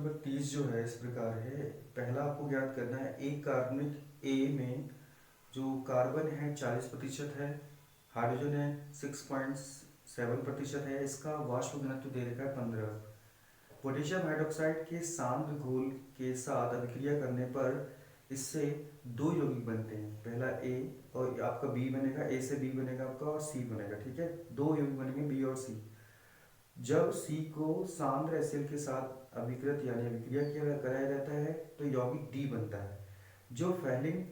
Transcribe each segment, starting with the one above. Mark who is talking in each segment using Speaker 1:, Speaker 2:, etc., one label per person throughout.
Speaker 1: Number 30 जो है इस प्रकार है। पहला आपको ज्ञात करना है एक कार्बनिक ए में जो कार्बन है 40% है, हाइड्रोजन है 6.7% है, इसका वाष्प घनत्व दे रखा है 15। पोटेशियम हाइड्रोक्साइड के सांद्र घोल के साथ अभिक्रिया करने पर इससे दो यौगिक बनते हैं। पहला ए और आपका बी बनेगा, ए से बी बनेगा आपका और सी बनेगा। ठीक है, दो यौगिक बनेंगे बी और सी। जब सी को सांद्र एसिड के साथ अभिकृत यानी अभिक्रिया किया कराया जाता है तो यौगिक डी बनता है, जो फैलिंग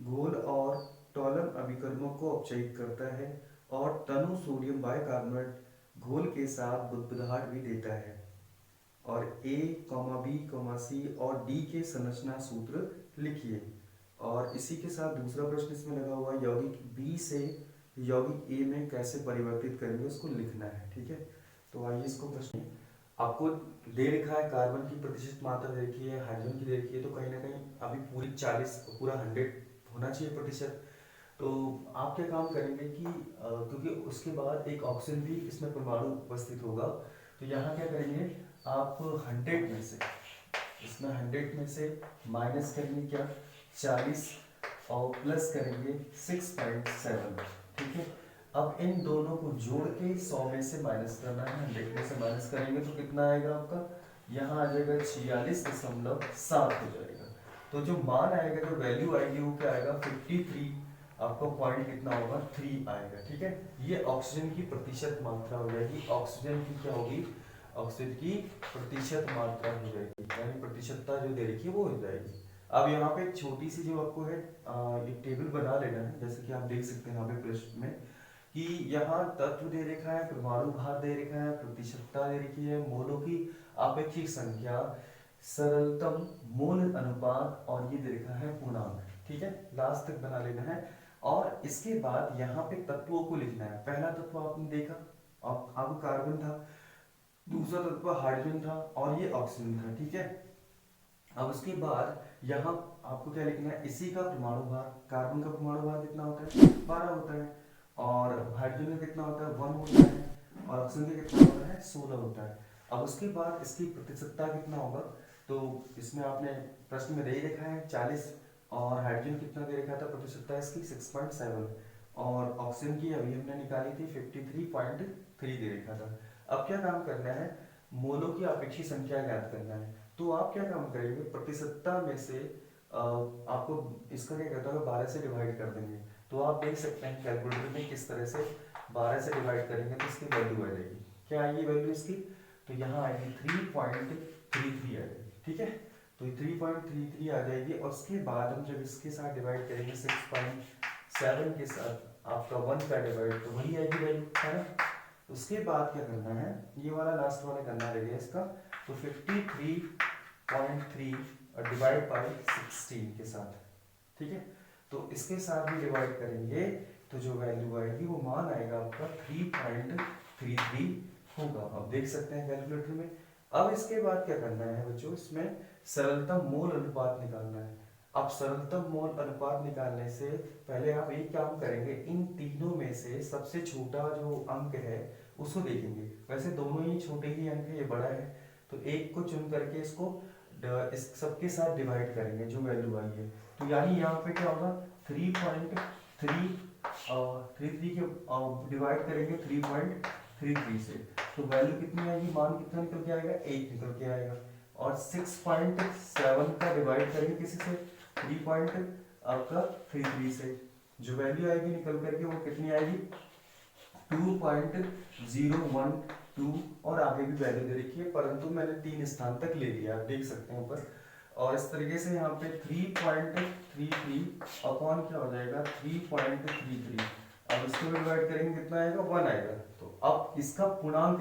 Speaker 1: घोल और टॉलम अभिकर्मों को अपचयित करता है और तनु सोडियम बाइकार्बोनेट घोल के साथ बुदबुदाहट भी देता है। और ए बी सी और डी के संरचना सूत्र लिखिए। और इसी के साथ दूसरा प्रश्न इसमें लगा हुआ है, यौगिक बी से यौगिक ए में कैसे परिवर्तित करेंगे उसको लिखना है। ठीक है, तो आइए इसको प्रश्न आपको दे रखा है, कार्बन की प्रतिशत मात्रा दे रखी है, हाइड्रोजन की दे रखी है, तो कहीं ना कहीं अभी पूरी 40 पूरा 100 होना चाहिए प्रतिशत। तो आप क्या काम करेंगे कि क्योंकि उसके बाद एक ऑक्सीजन भी इसमें परमाणु उपस्थित होगा, तो यहाँ क्या करेंगे आप 100 में से, इसमें 100 में से माइनस करेंगे क्या 40 और प्लस करेंगे 6.7। ठीक है, अब इन दोनों को जोड़ के 100 में से माइनस करना है, 100 में से माइनस करेंगे तो कितना आएगा आपका, यहाँ आ जाएगा 46.7 हो जाएगा। तो जो मान आएगा, जो वैल्यू आएगी वो क्या आएगा 53, आपका पॉइंट कितना होगा 3 आएगा। ठीक है, ये ऑक्सीजन की प्रतिशत मात्रा हो जाएगी। ऑक्सीजन की क्या होगी, ऑक्सीजन की प्रतिशत मात्रा हो जाएगी, यानी प्रतिशतता जो दे रखी है वो हो जाएगी। अब यहाँ पे एक छोटी सी जो आपको है एक टेबल बना लेना है, जैसे कि आप देख सकते हैं यहाँ पे प्रश्न में कि यहाँ तत्व दे रखा है, परमाणु भार दे रखा है, प्रतिशतता दे रखी है, मोलों की आपेक्षिक संख्या, सरलतम मोल अनुपात और ये दे रखा है पूर्णांक। ठीक है, लास्ट तक बना लेना है। और इसके बाद यहाँ पे तत्वों को लिखना है। पहला तत्व आपने देखा, अब कार्बन था, दूसरा तत्व हाइड्रोजन था और ये ऑक्सीजन था। ठीक है, अब उसके बाद यहाँ आपको क्या लिखना है, इसी का परमाणु भार, कार्बन का परमाणु भार कितना होता है 12 होता है, और हाइड्रोजन का कितना होता है 1 होता है, और ऑक्सीजन का कितना होता है 16 होता है। अब उसके बाद इसकी प्रतिशतता कितना होगा, तो इसमें आपने प्रश्न में दे ही रखा है 40, और हाइड्रोजन कितना दे रखा था प्रतिशतता इसकी 6.7, और ऑक्सीजन की अभी हमने निकाली थी 53.3 दे रखा था। अब क्या काम करना है, मोलों की अपेक्षित संख्या ज्ञात करना है। तो आप क्या काम करेंगे, प्रतिशतता में से आपको इसका क्या कहता है 12 से डिवाइड कर देंगे। तो आप देख सकते हैं कैलकुलेटर में किस तरह से 12 से डिवाइड करेंगे तो इसकी वैल्यू आ जाएगी। क्या आएगी वैल्यू इसकी, तो यहाँ आएगी 3.33 आ जाएगी। ठीक है, तो 3.33 आ जाएगी, और उसके बाद हम जब इसके साथ डिवाइड करेंगे 6.7 के साथ आपका 1 का डिवाइड, तो वही आएगी वैल्यू, है ना। उसके बाद क्या करना है, ये वाला लास्ट वाला करना रहेगा इसका, तो 53.3 डिवाइड बाई 16 के साथ। ठीक है, तो इसके साथ भी डिवाइड करेंगे तो जो वैल्यू आएगी वो मान आएगा आपका 3.33 होगा। अब देख सकते हैं कैलकुलेटर में। अब इसके बाद क्या करना है बच्चों, इसमें सरलतम मोल अनुपात निकालना है। अब सरलतम मोल अनुपात निकालने से पहले आप एक काम करेंगे, इन तीनों में से सबसे छोटा जो अंक है उसको देखेंगे। वैसे दोनों ही छोटे ही अंक है, ये बड़ा है, तो एक को चुन करके इसको इस सबके साथ डिवाइड करेंगे जो वैल्यू आई है। तो यानी यहाँ पे क्या होगा 3.33 के डिवाइड करेंगे 3.33 से, तो वैल्यू कितनी आएगी, मान कितना निकल के आएगा 8 निकल के आएगा। और 6.7 का डिवाइड करेंगे किसी से 3.33 से, जो वैल्यू आएगी निकल करके वो कितनी आएगी 2.012, और आगे भी वैल्यू दे रखी है, परंतु मैंने 3 स्थान तक ले लिया, आप देख सकते हैं ऊपर। और इस तरीके से यहाँ पे 3.33 अपॉन क्या हो जाएगा 3.33, अब इसको डिवाइड करेंगे कितना आएगा 1 आएगा। तो अब इसका पूर्णांक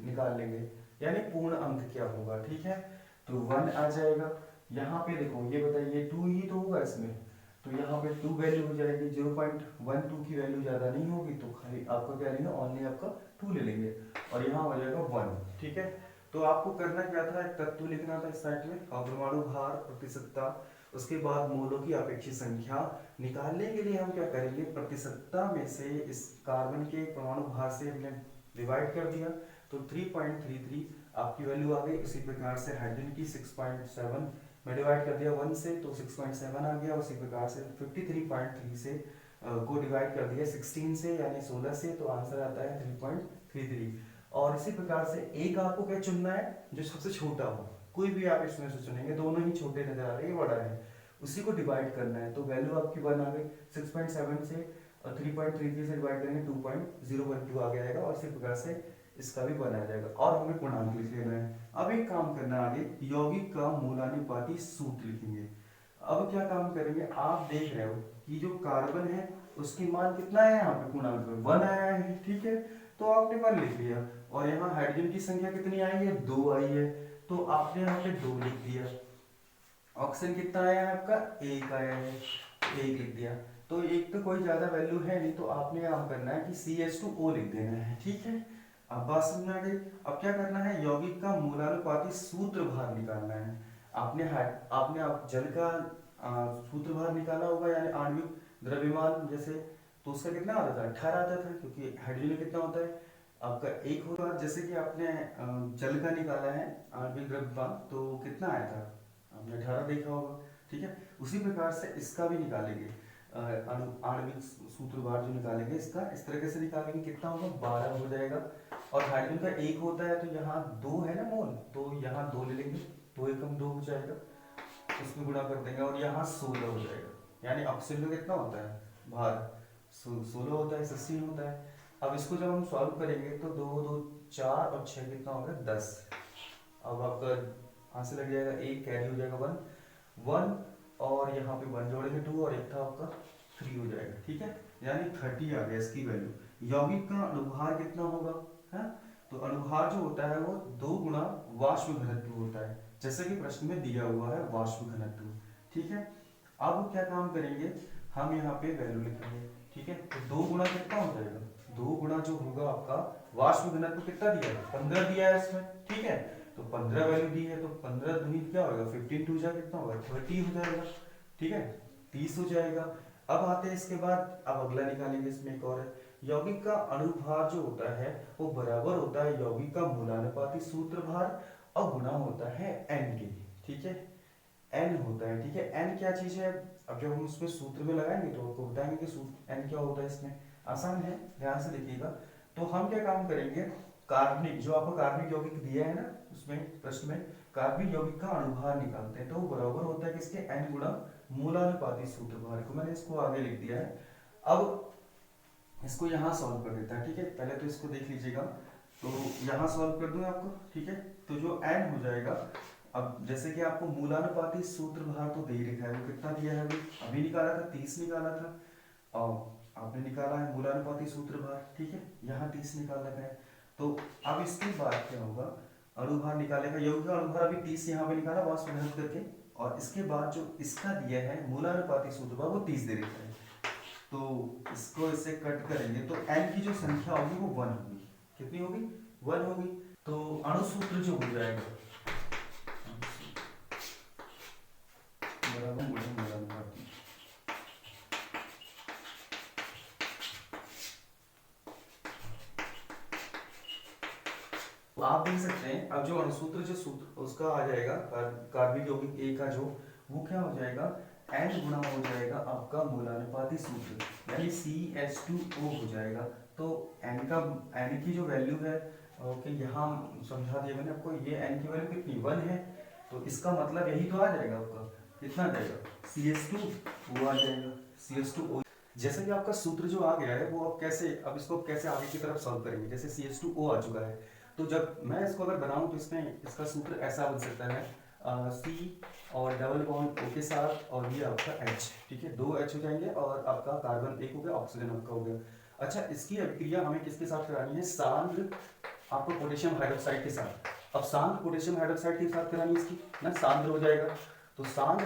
Speaker 1: निकाल लेंगे, यानी पूर्ण अंक क्या होगा। ठीक है, तो 1 आ जाएगा। यहाँ पे देखो ये बताइए 2 ही तो होगा इसमें, तो यहाँ पे 2 वैल्यू हो जाएगी, 0.12 की वैल्यू ज्यादा नहीं होगी, तो खाली आपका क्या लेंगे ओनली आपका 2 ले लेंगे, और यहाँ हो जाएगा 1। ठीक है, तो आपको करना क्या था, एक तत्व लिखना था इस साइड में, परमाणु भार, प्रतिशतता, उसके बाद मोलों की अपेक्षित संख्या निकालने के लिए हम क्या करेंगे, प्रतिशतता में से इस कार्बन के परमाणु भार से हमने डिवाइड कर दिया, तो 3.33 आपकी वैल्यू आ गई। उसी प्रकार से हाइड्रोजन की 6.7 में डिवाइड कर दिया 1 से तो 6.7 आ गया। उसी प्रकार से 53.3 से को डिवाइड कर दिया 16 से यानी 16 से, तो आंसर आता है 3.33। और इसी प्रकार से एक आपको क्या चुनना है जो सबसे छोटा हो, कोई भी आप इसमें से चुनेंगे, दोनों ही छोटे नजर आ रहे हैं, बड़ा है, उसी को डिवाइड करना है। तो वैल्यू आपकी 1 आ गई। 6.7 से 3.33 से डिवाइड करेंगे 2.012 आ जाएगा। और इसी प्रकार से इसका भी बनाया जाएगा और हमें पूर्णांक लिख लेना है। अब एक काम करना आगे, यौगिक का मूलानुपाती सूत्र लिखेंगे। अब क्या काम करेंगे, आप देख रहे हो कि जो कार्बन है उसकी मान कितना है, यहाँ पे पूर्णांक में 1 आया है, ठीक है, तो आपने 1 लिख लिया। और यहाँ हाइड्रोजन की संख्या कितनी आई है, 2 आई है, तो आपने यहाँ पे 2 लिख दिया। ऑक्सीजन कितना आया है आपका, 1 आया है, 1 लिख दिया। तो एक तो कोई ज्यादा वैल्यू है नहीं, तो आपने काम करना है कि CH2O लिख देना है, ठीक है। अब बात समझ आ गई। अब क्या करना है, यौगिक का मूलानुपाती सूत्र भार निकालना है। आपने आप जल का सूत्र भार निकाला होगा, यानी आणविक द्रव्यमान जैसे, तो उसका कितना आता था, 18 आता था, क्योंकि हाइड्रोजन में कितना होता है आपका 1 होगा। जैसे कि आपने जल का निकाला है आणविक द्रव्यमान, तो कितना आया था, आपने 18 देखा होगा, ठीक है। उसी प्रकार से इसका भी निकालेंगे, आणविक सूत्र भार जो निकालेंगे इसका इस तरीके से निकालेंगे, कितना होगा, 12 हो जाएगा। और हाइड्रोजन का 1 होता है, तो यहाँ 2 है ना मोल, तो यहाँ 2 ले लेंगे, 2 एकम 2 हो जाएगा, इसमें गुणा कर देंगे और यहाँ 16 हो जाएगा। यानी ऑक्सीजन का कितना होता है भार, 16 होता है, 16 होता है। अब इसको जब हम सॉल्व करेंगे तो 2 2 4 और 6 कितना होगा, 10। अब आपका आंसर लग जाएगा, 1 कैरी हो जाएगा 1 और यहाँ पे 1 जोड़ेंगे 2 और एक था आपका 3 हो जाएगा, ठीक है, यानी 30 आ गया इसकी वैल्यू। यौगिक का अणुभार कितना होगा, है, तो अणुभार जो होता है वो 2 गुना वाष्प घनत्व होता है, जैसे कि प्रश्न में दिया हुआ है वाष्प घनत्व, ठीक है। अब क्या काम करेंगे, हम यहाँ पे वैल्यू लिखेंगे, ठीक है। तो 2 गुना कितना हो जाएगा, 2 गुना जो होगा आपका वाष्प घनत्व कितना दिया है, 15 दिया है इसमें, ठीक है। तो 15 वैल्यू दी है, तो 15 दूनी क्या होगा, 15 टू जा कितना होगा, 30 हो जाएगा, ठीक है, 30 हो जाएगा। अब आते हैं इसके बाद, अब अगला निकालेंगे, इसमें एक और है, यौगिक का अणुभार जो होता है वो बराबर होता है यौगिक का मूलानुपाती सूत्र भार और गुना होता है n के, ठीक है, n होता है, ठीक है। n क्या चीज है, अब जब हम उसमें सूत्र में लगाएंगे तो आपको बताएंगे कि n क्या होता है। इसमें आसान है, ध्यान से देखिएगा। तो हम क्या काम करेंगे, कार्बनिक जो आपको कार्बनिक यौगिक दिया है ना उसमें प्रश्न में, कार्बनिक यौगिक का अणुभार निकालते हैं, तो वो बराबर होता है किसके, n गुणा मूलानुपाती सूत्र भार को। मैंने इसको आगे लिख दिया है। अब इसको यहाँ सॉल्व कर देता है, ठीक है, पहले तो इसको देख लीजिएगा, तो यहाँ सॉल्व कर दूंगा आपको, ठीक है। तो जो n हो जाएगा, अब जैसे कि आपको मूलानुपाती सूत्र भार तो दे ही रखा है, वो कितना दिया है, अभी निकाला था 30 निकाला था, और आपने निकाला है मूलानुपाती सूत्र भार, ठीक है, यहाँ 30 निकाल रखा है। तो अब इसके बाद क्या होगा, अणुभार निकालेगा, यौगिक का अणुभार अभी 30 यहाँ पे निकाला वाष्प घनत्व करके, और इसके बाद जो इसका दिया है मूलानुपाती सूत्र भार वो 30 दे देता है। तो इसको इससे कट करेंगे तो n की जो संख्या होगी वो 1 होगी, कितनी होगी, 1 होगी। तो अणुसूत्र जो हो जाएगा तो आप देख सकते हैं, अब जो अणुसूत्र जो सूत्र उसका आ जाएगा, कार्बनिक यौगिक A का जो, वो क्या हो जाएगा, n गुना हो जाएगा आपका मूलानुपाती सूत्र, यानी CH2O हो जाएगा। तो n की जो वैल्यू है, ओके, यहाँ समझा दिया मैंने आपको, ये n की वैल्यू कितनी 1 है, तो इसका मतलब यही तो आ जाएगा आपका, कितना आ जाएगा, CH2O आ जाएगा, CH2O। जैसे कि आपका सूत्र जो आ गया है वो अब कैसे, अब इसको कैसे आगे की तरफ सॉल्व करेंगे, जैसे CH2O आ चुका है, तो जब मैं इसको अगर बनाऊं तो इसमें इसका सूत्र ऐसा बन सकता है, C और डबल बॉन्ड O के साथ, और ये आपका H, ठीक है, 2 H हो जाएंगे, और आपका कार्बन 1 हो गया, ऑक्सीजन आपका हो गया। अच्छा, इसकी अभिक्रिया हमें किसके साथ करानी है, सांद्र आपको पोटेशियम हाइड्रोक्साइड के साथ। अब सांद्र पोटेशियम हाइड्रोक्साइड के साथ करानी है इसकी ना, सांद्र हो जाएगा। तो सांद्र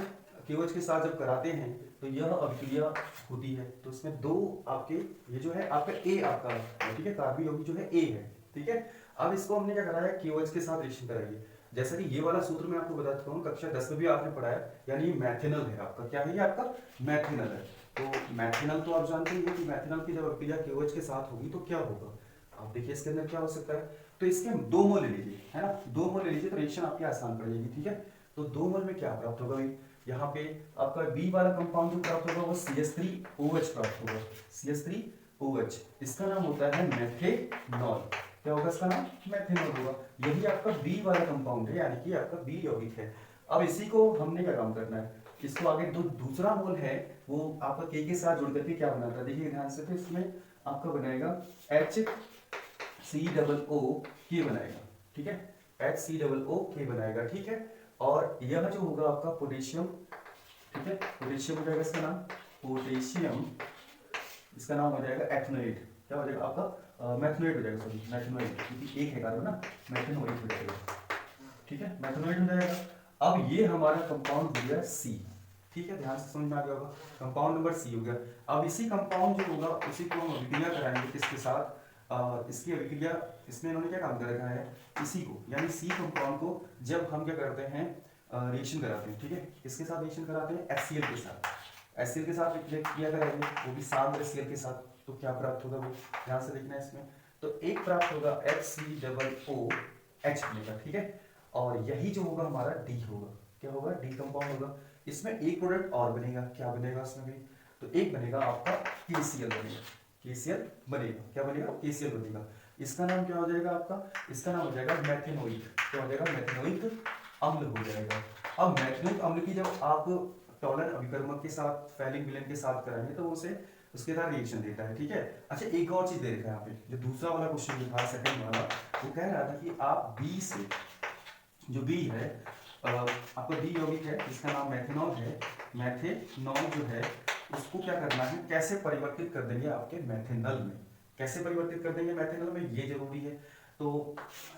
Speaker 1: KOH के साथ जब कराते हैं तो यह अभिक्रिया होती है, तो इसमें 2 आपके, ये जो है आपका A आपका, ठीक है, कार्बन यौगिक जो है A है, ठीक है। अब इसको हमने क्या कराया, KOH के साथ रिएक्शन कराइए, जैसा कि ये वाला सूत्र मैं आपको बता चुका हूँ, कक्षा 10 में भी आपने पढ़ाया, यानी ये मैथिनल है आपका, क्या है ये आपका, मैथिनल है। तो मैथिनल तो आप जानते ही हैं कि मैथिनल की जब अभिक्रिया KOH के साथ होगी तो क्या होगा, आप देखिए इसके अंदर क्या हो सकता है। तो इसके हम 2 मोल ले लीजिए, है ना, 2 मोल ले लीजिए तो रिएक्शन आपकी आसान पड़ जाएगी, ठीक है। तो 2 मोल में क्या प्राप्त होगा भाई, यहाँ पे आपका बी वाला कंपाउंड जो प्राप्त होगा वो CH3OH प्राप्त होगा, CH3OH। इसका नाम होता है मेथेनॉल। क्या होगा इसका नाम, मेथेनॉल होगा। यही आपका बी वाला कंपाउंड है, यानी कि आपका बी यौगिक है। अब इसी को हमने क्या काम करना है, इसको आगे दूसरा मोल है वो आपका के साथ जुड़ करके क्या बनाता है, देखिए ध्यान से, तो इसमें आपका बनेगा HCOO बनाएगा, ठीक है, HCOO बनाएगा, ठीक है। और यह जो होगा आपका पोटेशियम, ठीक है, पोटेशियम हो जाएगा इसका नाम, पोटेशियम, इसका नाम हो जाएगा एथनोएट। क्या हो जाएगा आपका, मैथनोएट हो जाएगा, सॉरी मैथनोएट, क्योंकि एक है कार्बन ना, मैथनोएट हो जाएगा, ठीक है, मैथनोएट हो जाएगा। अब ये हमारा कंपाउंड हो गया सी, ठीक है, ध्यान से समझ में आ गया होगा, कंपाउंड नंबर सी हो गया। अब इसी कंपाउंड जो होगा उसी को हम अभिक्रिया कराएंगे किसके साथ, इसकी अभिक्रिया, इसमें इन्होंने क्या काम कर रखा है, इसी को यानी सी कंपाउंड को जब हम क्या करते हैं, रिएक्शन कराते हैं, ठीक है, इसके साथ रिएक्शन कराते हैं HCl के साथ, HCl के साथ क्रिया कराएंगे, वो भी साथ HCl के साथ, तो क्या प्राप्त होगा वो ध्यान से देखना है इसमें, तो एक प्राप्त होगा HCOOH बनेगा, ठीक है। और यही जो होगा हमारा डी होगा, क्या होगा, डी कंपाउंड होगा। इसमें एक प्रोडक्ट और बनेगा, क्या बनेगा इसमें भी, तो एक बनेगा आपका KCl बनेगा, KCl बनेगा, क्या बनेगा, KCl बनेगा। इसका नाम क्या हो जाएगा आपका, इसका नाम हो जाएगा मैथेनोइक, क्या हो जाएगा, मैथेनोइक अम्ल हो जाएगा। अब मैथेनोइक अम्ल की जब आप टॉलन अभिकर्मक के साथ फैलिक विलेन के साथ कराएंगे तो उसे उसके साथ रिएक्शन देता है, ठीक है। अच्छा एक और चीज दे रखा है यहाँ पे, जो दूसरा वाला क्वेश्चन जो था सेकंड वाला, वो कह रहा था कि आप बी से, जो बी है आपका बी यौगिक है जिसका नाम मैथेनॉल है, मैथेनॉल जो है उसको क्या करना है, कैसे परिवर्तित कर देंगे आपके मैथेनॉल में, कैसे परिवर्तित कर देंगे मैथेनॉल में, ये जरूरी है। तो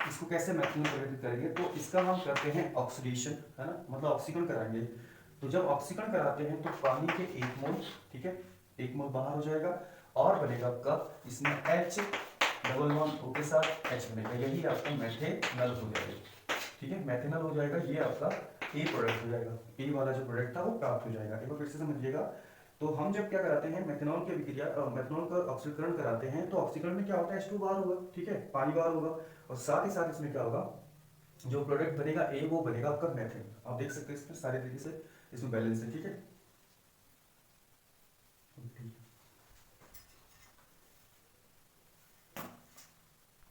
Speaker 1: इसको कैसे मैथेनॉल परिवर्तित करेंगे, तो इसका हम करते हैं ऑक्सीडेशन, है ना, मतलब ऑक्सीकरण कराएंगे। तो जब ऑक्सीकरण कराते हैं तो पानी के 1 मोल, ठीक है, 1 मोल बाहर हो जाएगा और बनेगा आपका इसमें H डबल बॉन्ड O के साथ H बनेगा, यही आपका मैथेनॉल हो जाएगा, ठीक है, मैथेनॉल हो जाएगा। ये आपका ए प्रोडक्ट हो जाएगा, ए वाला जो प्रोडक्ट था वो प्राप्त हो जाएगा। एक बार फिर से समझिएगा, तो हम जब क्या कराते हैं मेथेनॉल की अभिक्रिया, मेथेनॉल का ऑक्सीकरण कराते हैं तो ऑक्सीकरण में क्या होता है, H2 बाहर होगा, ठीक है, पानी बाहर होगा, और साथ ही साथ इसमें क्या होगा, जो प्रोडक्ट बनेगा ए वो बनेगा आपका मैथेन। आप देख सकते हैं इसमें सारे तरीके से इसमें बैलेंस है, ठीक है।